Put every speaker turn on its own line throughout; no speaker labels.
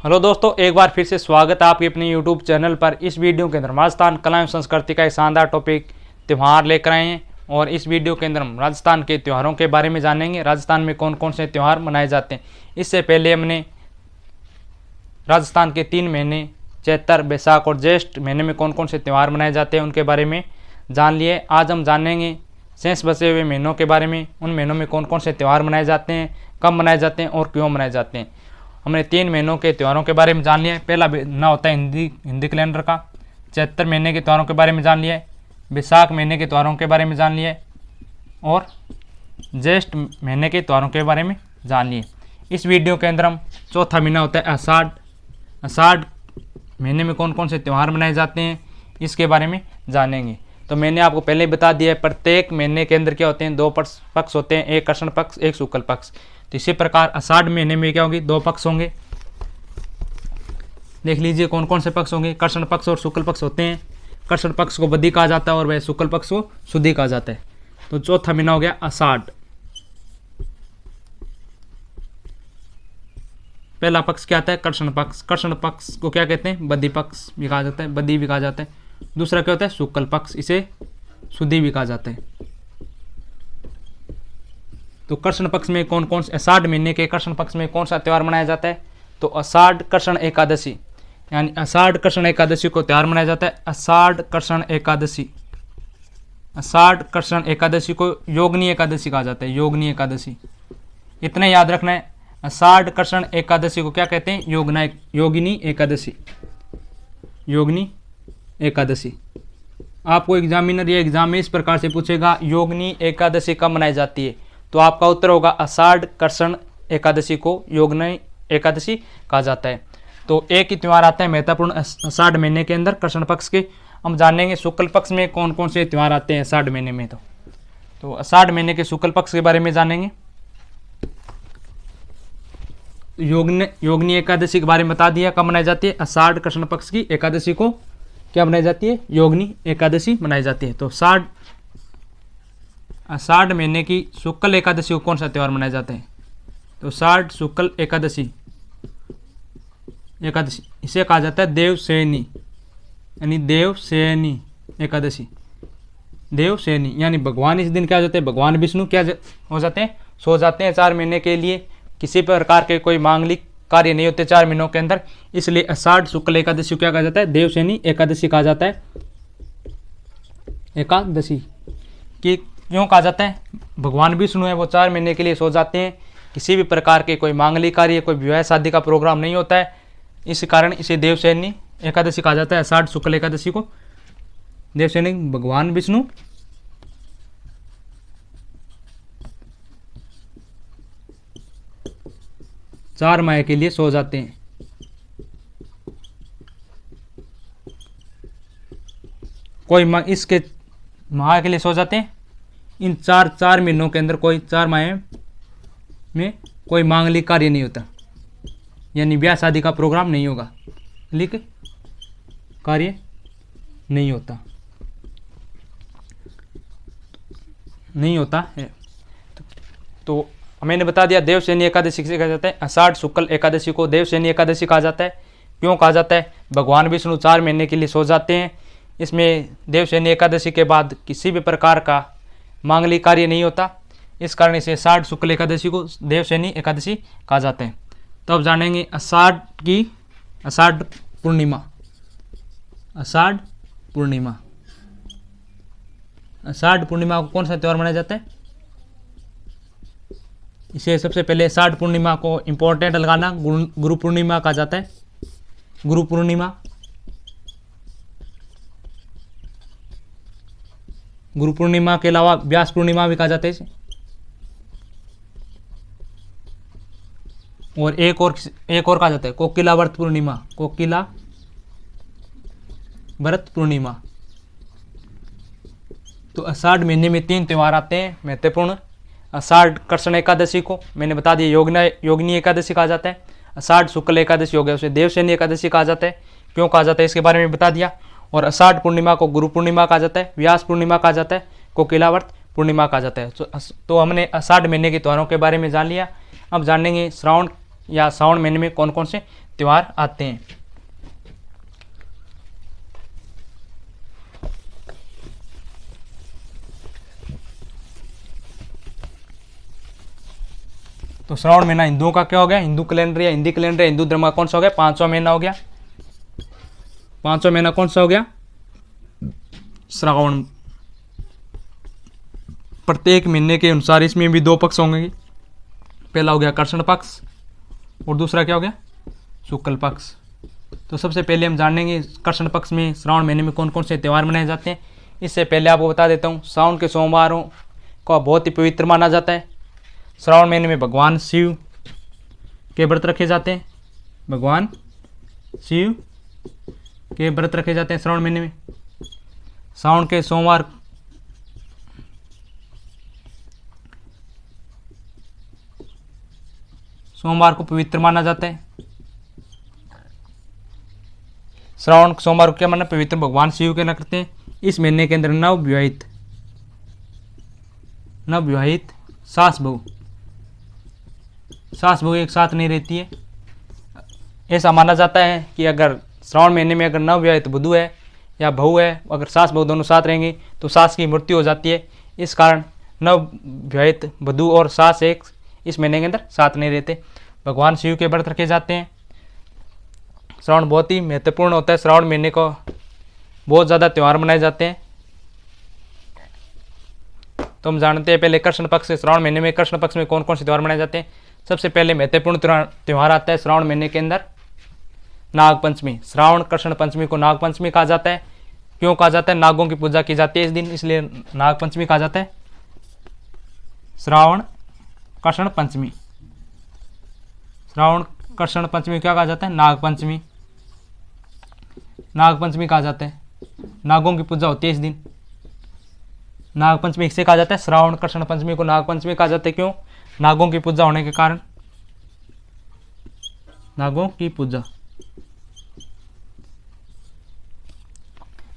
Hello दोस्तों, एक बार फिर से स्वागत है आपके अपने यूट्यूब चैनल पर। इस वीडियो के अंदर राजस्थान कला एवं संस्कृति का एक शानदार टॉपिक त्यौहार लेकर आए हैं और इस वीडियो के अंदर हम राजस्थान के त्योहारों के बारे में जानेंगे। राजस्थान में कौन कौन से त्यौहार मनाए जाते हैं। इससे पहले हमने राजस्थान के 3 महीने चैत्र, बैसाख और ज्येष्ठ महीने में कौन कौन से त्यौहार मनाए जाते हैं उनके बारे में जान लिए। आज हम जानेंगे शेष बचे हुए महीनों के बारे में, उन महीनों में कौन कौन से त्यौहार मनाए जाते हैं, कब मनाए जाते हैं और क्यों मनाए जाते हैं। हमने 3 महीनों के त्योहारों के बारे में जान लिया है। पहला महीना होता है हिंदी कैलेंडर का। चैत्र महीने के त्योहारों के बारे में जान लिया है। बैसाख महीने के त्योहारों के बारे में जान लिया है और ज्येष्ठ महीने के त्योहारों के बारे में जान लिए। इस वीडियो के अंदर हम चौथा महीना होता है आषाढ़। आषाढ़ महीने में कौन कौन से त्यौहार मनाए जाते हैं इसके बारे में जानेंगे। तो मैंने आपको पहले ही बता दिया है, प्रत्येक महीने के अंदर क्या होते हैं, 2 पक्ष होते हैं, एक कृष्ण पक्ष, एक शुक्ल पक्ष। तो इसी प्रकार आषाढ़ महीने में क्या होंगे, 2 पक्ष होंगे। देख लीजिए कौन कौन से पक्ष होंगे। कृष्ण पक्ष और शुक्ल पक्ष होते हैं। कृष्ण पक्ष को बदी कहा जाता है और वह शुक्ल पक्ष को शुद्धि कहा जाता है। तो चौथा महीना हो गया आषाढ़। पहला पक्ष क्या आता है, कृष्ण पक्ष। कृष्ण पक्ष को क्या कहते हैं, बदी पक्ष भी कहा जाता है, बदी भी कहा जाता है। दूसरा क्या होता है, शुक्ल पक्ष, इसे शुद्धि भी कहा जाता है। तो कृष्ण पक्ष में कौन कौन से, आषाढ़ महीने के कृष्ण पक्ष में कौन सा त्यौहार मनाया जाता है, तो आषाढ़ कृष्ण एकादशी, यानी आषाढ़ कृष्ण एकादशी को त्यौहार मनाया जाता है। आषाढ़ कृष्ण एकादशी, आषाढ़ कृष्ण एकादशी को योगिनी एकादशी कहा जाता है, योगिनी एकादशी। इतना याद रखना है, आषाढ़ कृष्ण एकादशी को क्या कहते हैं, योगिनी एकादशी, योगिनी एकादशी। आपको एग्जामिनर या एग्जाम में इस प्रकार से पूछेगा, योगिनी एकादशी कब मनाई जाती है, तो आपका उत्तर होगा आषाढ़ कृष्ण एकादशी को योगिनी एकादशी कहा जाता है। तो एक ही त्यौहार आता है महत्वपूर्ण आषाढ़ महीने के अंदर कृष्ण पक्ष के। हम जानेंगे शुक्ल पक्ष में कौन कौन से त्यौहार आते हैं आषाढ़ महीने में। तो आषाढ़ महीने के शुक्ल पक्ष के बारे में जानेंगे। योगिनी एकादशी के बारे में बता दिया, कब मनाई जाती है, आषाढ़ कृष्ण पक्ष की एकादशी को क्या मनाई जाती है, योगिनी एकादशी मनाई जाती है। तो आषाढ़ महीने की शुक्ल एकादशी को कौन सा त्यौहार मनाया जाता है, तो आषाढ़ शुक्ल एकादशी, इसे कहा जाता है देवशयनी, यानी देवशयनी एकादशी। देवशयनी यानी भगवान इस दिन क्या हो जाते हैं, भगवान विष्णु क्या हो जाते हैं, सो जाते हैं 4 महीने के लिए। किसी प्रकार के कोई मांगलिक कार्य नहीं होते 4 महीनों के अंदर, इसलिए आषाढ़ शुक्ल एकादशी क्या कहा जाता है, देवशयनी एकादशी कहा जाता है। एकादशी की क्यों कहा जाता है, भगवान विष्णु है वो 4 महीने के लिए सो जाते हैं। किसी भी प्रकार के कोई मांगलिक कार्य, कोई विवाह शादी का प्रोग्राम नहीं होता है, इस कारण इसे देवशयनी एकादशी कहा जाता है। आषाढ़ शुक्ल एकादशी को देवशयनी, भगवान विष्णु चार माह के लिए सो जाते हैं। कोई इसके माह के लिए सो जाते हैं। इन चार महीनों के अंदर कोई 4 माह में कोई मांगलिक कार्य नहीं होता, यानी ब्याह शादी का प्रोग्राम नहीं होगा, लिख कार्य नहीं होता, नहीं होता है। तो मैंने बता दिया देवशयनी एकादशी किसे कहा जाता है, आषाढ़ शुक्ल एकादशी को देवशयनी एकादशी कहा जाता है। क्यों कहा जाता है, भगवान विष्णु 4 महीने के लिए सो जाते हैं। इसमें देवशयनी एकादशी के बाद किसी भी प्रकार का मांगलिक कार्य नहीं होता, इस कारण इसे आषाढ़ शुक्ल एकादशी को देवशयनी एकादशी कहा जाता है। तो अब जानेंगे आषाढ़ पूर्णिमा। आषाढ़ पूर्णिमा, आषाढ़ पूर्णिमा को कौन सा त्यौहार मनाया जाता है, इसे सबसे पहले आषाढ़ पूर्णिमा को इंपॉर्टेंट लगाना, गुरु पूर्णिमा कहा जाता है। गुरु पूर्णिमा, गुरु पूर्णिमा के अलावा व्यास पूर्णिमा भी कहा जाता है इसे। और एक और कहा जाता है कोकिला व्रत पूर्णिमा, कोकिला व्रत पूर्णिमा। तो आषाढ़ महीने में 3 त्यौहार आते हैं महत्वपूर्ण। आषाढ़ कृष्ण एकादशी को मैंने बता दिया योगिनी एकादशी कहा जाता है। आषाढ़ शुक्ल एकादशी हो गया उसे देवशयनी एकादशी कहा जाता है। क्यों कहा जाता है इसके बारे में बता दिया। और आषाढ़ पूर्णिमा को गुरु पूर्णिमा कहा जाता है, व्यास पूर्णिमा कहा जाता है, कोकिला व्रत पूर्णिमा कहा जाता है। तो हमने आषाढ़ महीने के त्योहारों के बारे में जान लिया। अब जानेंगे श्रावण या सावन महीने में कौन कौन से त्यौहार आते हैं। तो श्रावण महीना हिंदुओं का क्या हो गया, हिंदू कैलेंडर या हिंदी कैलेंडर हिंदू धर्म का कौन सा हो गया, 5वां महीना हो गया। 5वां महीना कौन सा हो गया, श्रावण। प्रत्येक महीने के अनुसार इसमें भी 2 पक्ष होंगे। पहला हो गया कृष्ण पक्ष और दूसरा क्या हो गया, शुक्ल पक्ष। तो सबसे पहले हम जानेंगे कृष्ण पक्ष में श्रावण महीने में कौन कौन से त्यौहार मनाए जाते हैं। इससे पहले आपको बता देता हूँ, श्रावण के सोमवारों को बहुत ही पवित्र माना जाता है। श्रावण महीने में भगवान शिव के व्रत रखे जाते हैं। भगवान शिव के व्रत रखे जाते हैं श्रावण महीने में। श्रावण के सोमवार को पवित्र माना जाता है। श्रावण सोमवार को क्या माना, पवित्र भगवान शिव के ना करते हैं। इस महीने के अंदर नवविवाहित सास बहू एक साथ नहीं रहती है। ऐसा माना जाता है कि अगर श्रावण महीने में अगर नवविवाहित वधू है या बहू है, अगर सास बहू दोनों साथ रहेंगे तो सास की मृत्यु हो जाती है। इस कारण नवविवाहित वधू और सास एक इस महीने के अंदर साथ नहीं रहते। भगवान शिव के व्रत रखे जाते हैं। श्रावण बहुत ही महत्वपूर्ण होता है। श्रावण महीने को बहुत ज़्यादा त्यौहार मनाए जाते हैं। तो हम जानते हैं पहले कृष्ण पक्ष से, श्रावण महीने में कृष्ण पक्ष में कौन कौन से त्यौहार मनाए जाते हैं। सबसे पहले महत्वपूर्ण त्यौहार आता है श्रावण महीने के अंदर नागपंचमी। श्रावण कृष्ण पंचमी को नागपंचमी कहा जाता है। क्यों कहा जाता है, नागों की पूजा की जाती है इस दिन, इसलिए नागपंचमी कहा जाता है। श्रावण कृष्ण पंचमी, श्रावण कृष्ण पंचमी क्या कहा जाता है, नागपंचमी। नागपंचमी कहा जाता है, नागों की पूजा होती है इस दिन। नागपंचमी से कहा जाता है, श्रावण कृष्ण पंचमी को नागपंचमी कहा जाता है। क्यों, नागों की पूजा होने के कारण। नागों की पूजा।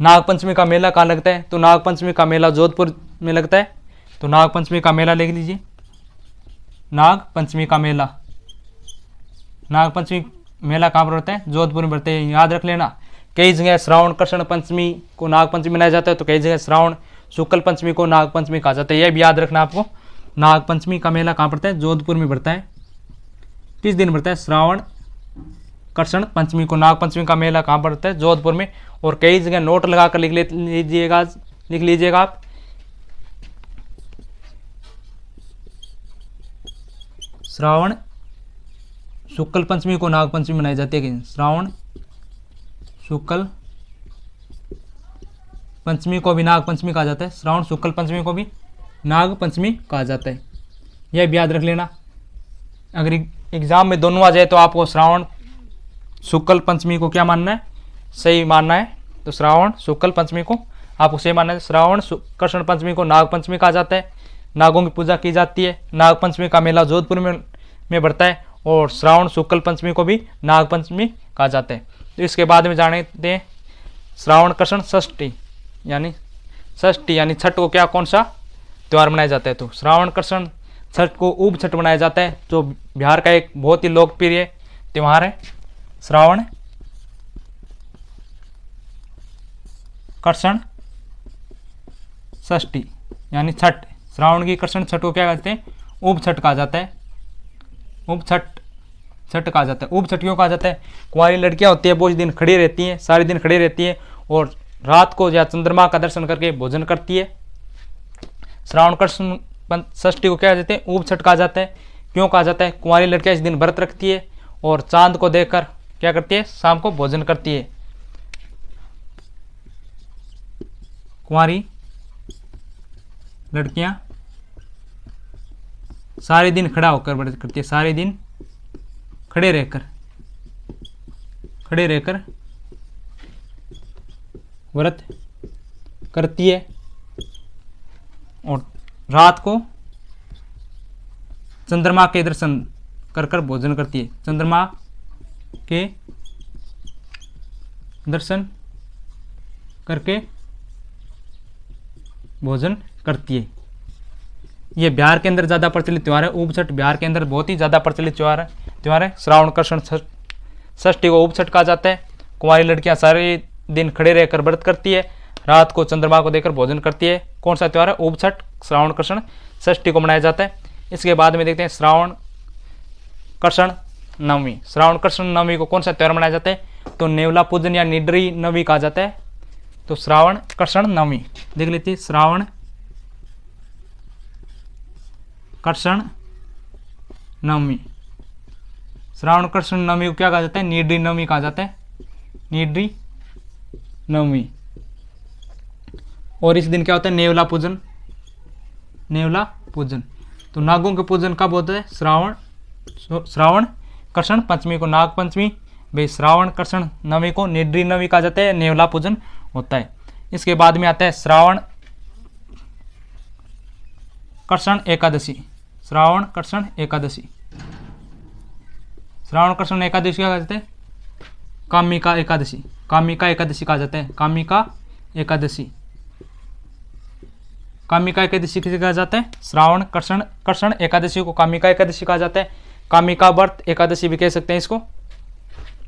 नागपंचमी का मेला कहाँ लगता है, तो नागपंचमी का मेला जोधपुर में लगता है। तो नागपंचमी का मेला लिख लीजिए, नागपंचमी का मेला। नागपंचमी मेला कहाँ पर होता है, जोधपुर में बढ़ते हैं, याद रख लेना। कई जगह श्रावण कृष्ण पंचमी को नागपंचमी मनाया जाता है, तो कई जगह श्रावण शुक्ल पंचमी को नागपंचमी कहा जाता है। यह भी याद रखना आपको। नागपंचमी का मेला कहाँ पड़ता है, जोधपुर में बढ़ता है। किस दिन बढ़ता है, श्रावण कृष्ण पंचमी को नागपंचमी का मेला कहाँ पड़ता है, जोधपुर में। और कई जगह नोट लगाकर लिख लीजिएगा आप। श्रावण शुक्ल पंचमी को नागपंचमी मनाई जाती है। श्रावण शुक्ल पंचमी को भी नागपंचमी कहा जाता है। श्रावण शुक्ल पंचमी को भी नागपंचमी कहा जाता है। यह भी याद रख लेना। अगर एग्जाम में दोनों आ जाए तो आपको श्रावण शुक्ल पंचमी को क्या मानना है, सही मानना है। तो श्रावण शुक्ल पंचमी को आपको सही मानना है। श्रावण कृष्ण पंचमी को नागपंचमी कहा जाता है। नागों की पूजा की जाती है। नागपंचमी का मेला जोधपुर में बढ़ता है। और श्रावण शुक्ल पंचमी को भी नागपंचमी कहा जाता है। तो इसके बाद में जानते हैं श्रावण कृष्ण षष्ठी यानी छठ को क्या कौन सा त्यौहार मनाया जाता है। तो श्रावण कृष्ण छठ को ऊब छठ मनाया जाता है, जो बिहार का एक बहुत ही लोकप्रिय त्यौहार है। श्रावण कृष्ण षष्ठी यानी छठ। श्रावण की कृष्ण छठ को क्या कहते हैं, ऊब छठ कहा जाता है। ऊब छठ कहा जाता है। ऊब छठ क्यों कहा जाता है, कुंवारी लड़कियां होती है वो इस दिन खड़ी रहती हैं, सारे दिन खड़ी रहती है और रात को या चंद्रमा का दर्शन करके भोजन करती है। श्रावण कृष्ण षष्ठी को क्या कहते हैं, ऊब छठ कहा जाता है। क्यों कहा जाता है, कुंवारी लड़कियां इस दिन व्रत रखती है और चांद को देखकर क्या करती है, शाम को भोजन करती है। कुंवारी लड़कियां सारे दिन खड़ा होकर व्रत करती है, सारे दिन खड़े रहकर व्रत करती है और रात को चंद्रमा के दर्शन कर भोजन करती है। चंद्रमा के दर्शन करके भोजन करती है। ये बिहार के अंदर ज़्यादा प्रचलित त्यौहार है। ऊब छठ बिहार के अंदर बहुत ही ज़्यादा प्रचलित त्यौहार है। श्रावण कृष्ण षष्ठी को उपछठ कहा जाता है। कुंवारी लड़कियां सारे दिन खड़े रहकर व्रत करती है, रात को चंद्रमा को देखकर भोजन करती है। कौन सा त्यौहार है? उपछठ श्रावण कृष्ण षष्ठी को मनाया जाता है। इसके बाद में देखते हैं श्रावण कृष्ण नवमी। श्रावण कृष्ण नवमी को कौन सा त्यौहार मनाया जाता है? तो नेवला पूजन या निड्री नवमी कहा जाता है। तो श्रावण कृष्ण नवमी देख लेते हैं। श्रावण कृष्ण नवमी, श्रावण कृष्ण नवमी को क्या कहा जाता है? निड्री नवमी कहा जाता है, निड्री नवमी। और इस दिन क्या होता है? नेवला पूजन, नेवला पूजन। तो नागों के पूजन कब होता है? श्रावण कृष्ण पंचमी को नाग पंचमी, भाई श्रावण कृष्ण नवमी को निड्री नवमी कहा जाता है, नेवला पूजन होता है। इसके बाद में आता है श्रावण कृष्ण एकादशी। श्रावण कृष्ण एकादशी, श्रावण कृष्ण एकादशी क्या कहा जाता है? कामिका एकादशी, कामिका एकादशी कहा जाता है, कामिका एकादशी। कामिका एकादशी किसे कहा जाता है? श्रावण कृष्ण एकादशी को कामिका एकादशी कहा जाता है। कामिका व्रत एकादशी भी कह सकते हैं इसको।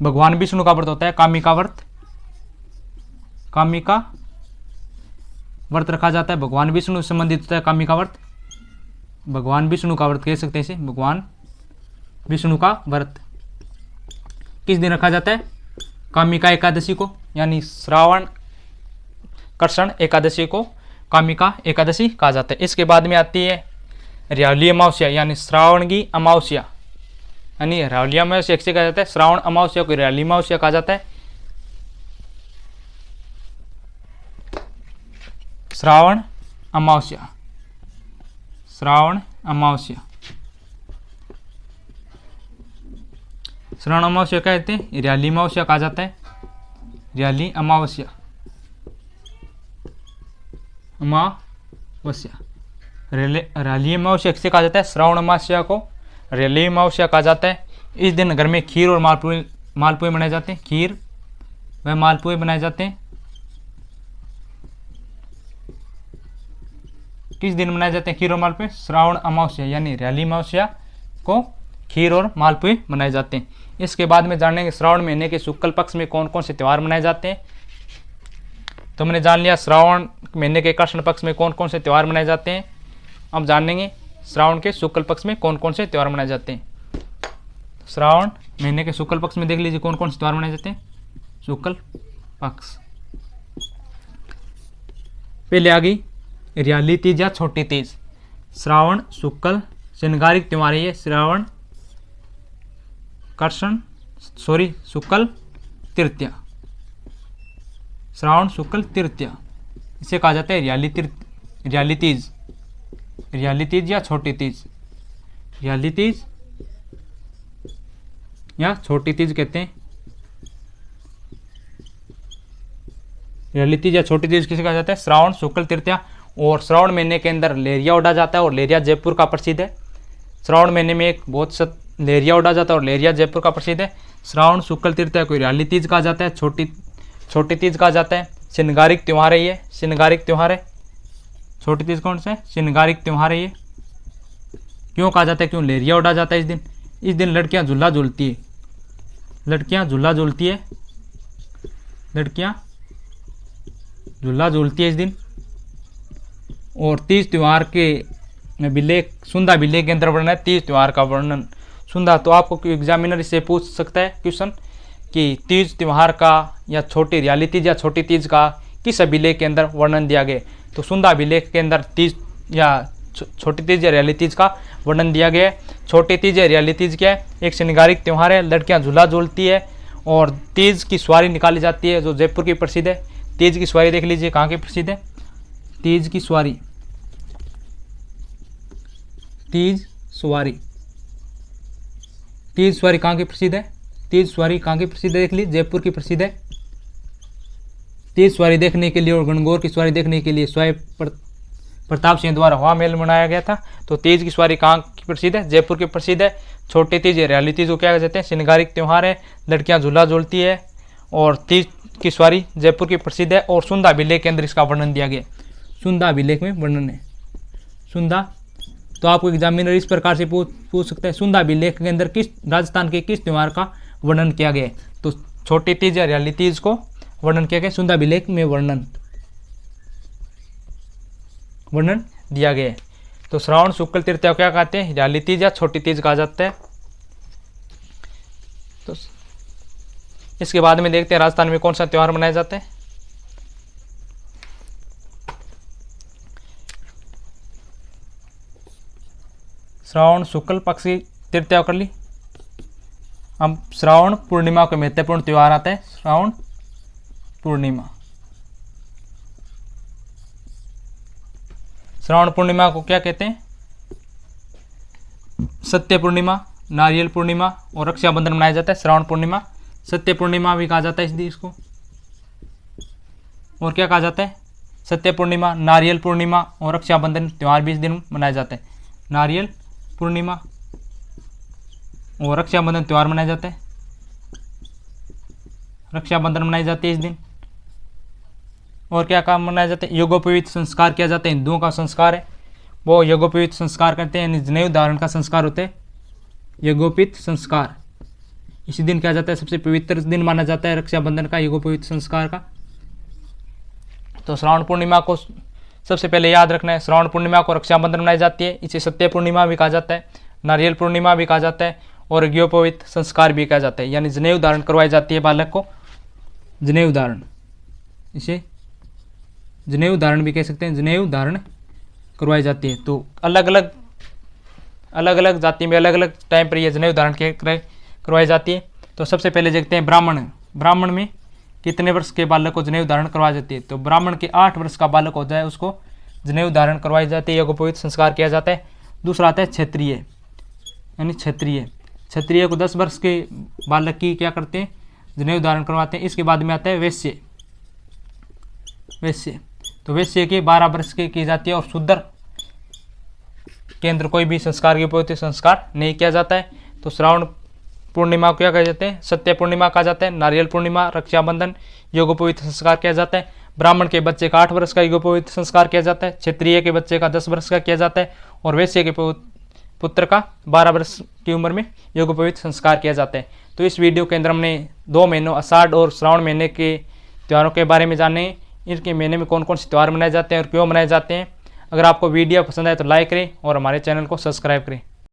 भगवान विष्णु का व्रत होता है कामिका व्रत, कामिका व्रत रखा जाता है, भगवान विष्णु से संबंधित होता है कामिका व्रत। भगवान विष्णु का व्रत कह सकते हैं इसे, भगवान विष्णु का व्रत किस दिन रखा जाता है? कामिका एकादशी को, यानी श्रावण कृष्ण एकादशी को कामिका एकादशी कहा जाता है। इसके बाद में आती है रावली अमावस्या, यानी श्रावण की अमावस्या, यानी रावली अमावस्या किसे कहा जाता है? श्रावण अमावस्या को रावली अमावस्या कहा जाता है। श्रावण अमावस्या, श्रावण अमावस्या, श्रावण अमावस्या क्या कहते हैं? रावली अमावस्या कहा जाता है, रावली अमावस्या, अमावस्या। रावली अमावस्या किसे कहा जाता है? श्रावण अमावस्या को रावली अमावस्या कहा जाता है। इस दिन घर में खीर और मालपुए बनाए जाते हैं, खीर व मालपुए बनाए जाते हैं। किस दिन मनाए जाते हैं खीर और मालपुए? श्रावण अमावस्या, यानी रावली अमावस्या को खीर और मालपुए मनाए जाते हैं। इसके बाद में जानेंगे श्रावण महीने के शुक्ल पक्ष में कौन कौन से त्यौहार मनाए जाते हैं। तो हमने जान लिया श्रावण महीने के कृष्ण पक्ष में कौन कौन से त्यौहार मनाए जाते हैं। अब जानेंगे श्रावण के शुक्ल पक्ष में कौन कौन से त्यौहार मनाए जाते हैं। श्रावण महीने के शुक्ल पक्ष में देख लीजिए कौन कौन से त्यौहार मनाए जाते हैं। शुक्ल पक्ष पहले आ गई रावली तीज या छोटी तीज। श्रावण शुक्ल श्रृंगारिक त्यौहार है ये। श्रावण शुक्ल तृतीया, श्रावण शुक्ल तृतीया इसे कहा जाता है रावली तीज, रावली तीज या छोटी तीज, रावली तीज या छोटी तीज कहते हैं। रावली तीज या छोटी तीज किसे कहा जाता है? श्रावण शुक्ल तृतीया। और श्रावण महीने के अंदर लेरिया उड़ा जाता है और लेरिया जयपुर का प्रसिद्ध है। श्रावण महीने में एक बहुत लेरिया उड़ा जाता है और लेरिया जयपुर का प्रसिद्ध है। श्रावण शुक्ल तृतीया को रावली तीज कहा जाता है, छोटी तीज कहा जाता है। श्रृंगारिक त्यौहार है ये, श्रृंगारिक त्यौहार है। छोटी तीज कौन सा है? श्रृंगारिक त्यौहार है ये। क्यों कहा जाता है? क्यों लेरिया उड़ा जाता है इस दिन। इस दिन लड़कियां झूला झूलती है, लड़कियां झूला झूलती है, लड़कियां झूला झूलती है इस दिन। और तीज त्यौहार के विलेख सुंदा विलेख के अंदर वर्णन है तीज त्यौहार का वर्णन। सुंदा तो आपको एग्जामिनर इससे पूछ सकता है क्वेश्चन कि तीज त्यौहार का या छोटी रावली तीज या छोटी तीज का किस अभिलेख के अंदर वर्णन दिया गया। तो सुंदा अभिलेख के अंदर तीज या छोटी तीज या रावली तीज का वर्णन दिया गया है। छोटी तीज या रावली तीज क्या है? एक श्रृंगारिक त्यौहार है, लड़कियां झूला झूलती है और तीज की सवारी निकाली जाती है जो जयपुर की प्रसिद्ध है। तीज की सवारी देख लीजिए कहाँ की प्रसिद्ध है। तीज की सवारी, तीज सवारी, तीज सवारी कहाँ की प्रसिद्ध है? तीज सवारी कहाँ की प्रसिद्ध है? देख लीजिए जयपुर की प्रसिद्ध है। तीज सवारी देखने के लिए और गणगौर की सवारी देखने के लिए स्वाई प्रताप सिंह द्वारा हवा महल बनाया गया था। तो तीज की सवारी कहाँ की प्रसिद्ध है? जयपुर की प्रसिद्ध है। छोटी तीज या रावली तीज को क्या कहते हैं? श्रृंगारिक त्यौहार है, लड़कियां झूला झूलती है और तीज की सवारी जयपुर की प्रसिद्ध है। और सुंदा अभिलेख के अंदर इसका वर्णन दिया गया। सुंदा अभिलेख में वर्णन है। सुंदा तो आपको एग्जामिनर इस प्रकार से पूछ सकता है, सुंदा अभिलेख के अंदर किस राजस्थान के किस त्यौहार का वर्णन किया गया है। तो छोटी तीज या हरियाली तीज को वर्णन किया गया, सुंदर अभिलेख में वर्णन दिया गया है। तो श्रावण शुक्ल तृतीया को क्या कहते हैं? हरियाली तीज या छोटी तीज कहा जाता है। तो इसके बाद में देखते हैं राजस्थान में कौन सा त्योहार मनाया जाता है। श्रावण शुक्ल पक्ष की तृतीया कर ली। अब श्रावण पूर्णिमा का महत्वपूर्ण त्योहार आता है, श्रावण पूर्णिमा। श्रावण पूर्णिमा को क्या कहते हैं? सत्य पूर्णिमा, नारियल पूर्णिमा और रक्षाबंधन मनाया जाता है। श्रावण पूर्णिमा, सत्य पूर्णिमा भी कहा जाता है इस दिन इसको, और क्या कहा जाता है? सत्य पूर्णिमा, नारियल पूर्णिमा और रक्षाबंधन त्योहार भी इस दिन मनाया जाता है। नारियल पूर्णिमा और रक्षाबंधन त्योहार मनाया जाता है। रक्षाबंधन मनाई जाती है इस दिन। और क्या काम मनाया जाता है? यज्ञोपवीत संस्कार किया जाता है। हिंदुओं का संस्कार है वो यज्ञोपवीत संस्कार करते हैं, जनेऊ धारण का संस्कार होते हैं, यज्ञोपवीत संस्कार। इसी दिन क्या जाता है? सबसे पवित्र दिन माना जाता है रक्षाबंधन का, यज्ञोपवीत संस्कार का। तो श्रावण पूर्णिमा को सबसे पहले याद रखना है, श्रावण पूर्णिमा को रक्षाबंधन मनाई जाती है। इसे सत्य पूर्णिमा भी कहा जाता है, नारियल पूर्णिमा भी कहा जाता है और यज्ञोपवीत संस्कार भी कहा जाता है। यानी जनेऊ धारण करवाई जाती है बालक को, जनेऊ धारण, इसे जनेऊ धारण भी कह सकते हैं, जनेऊ धारण करवाई जाती है। तो अलग अलग जाति में अलग अलग टाइम पर यह जनेऊ धारण करवाई जाती है। तो सबसे पहले देखते हैं ब्राह्मण में कितने वर्ष के बालक को जनेऊ धारण करवाई जाती है? तो ब्राह्मण के 8 वर्ष का बालक हो जाए उसको जनेऊ धारण करवाई जाती है, यज्ञोपवीत संस्कार किया जाता है। दूसरा आता है क्षत्रिय, यानी क्षत्रिय को 10 वर्ष के बालक की क्या करते हैं? जनेऊ धारण करवाते हैं। इसके बाद में आता है वैश्य। तो वैश्य की 12 वर्ष की जाती है और शूद्र के अंदर कोई भी संस्कार यज्ञोपवीत संस्कार नहीं किया जाता है। तो श्रावण पूर्णिमा को क्या कहा जाते हैं? सत्य पूर्णिमा कहा जाता है। नारियल पूर्णिमा, रक्षाबंधन, यज्ञोपवीत संस्कार किया जाता है। ब्राह्मण के बच्चे का 8 वर्ष का यज्ञोपवीत संस्कार किया जाता है, क्षत्रिय के बच्चे का 10 वर्ष का किया जाता है और वैश्य के पुत्र का 12 वर्ष की उम्र में यज्ञोपवीत संस्कार किया जाता है। तो इस वीडियो के अंदर हमने 2 महीनों आषाढ़ और श्रावण महीने के त्योहारों के बारे में जाने, इनके महीने में कौन कौन से त्यौहार मनाए जाते हैं और क्यों मनाए जाते हैं। अगर आपको वीडियो पसंद आए तो लाइक करें और हमारे चैनल को सब्सक्राइब करें।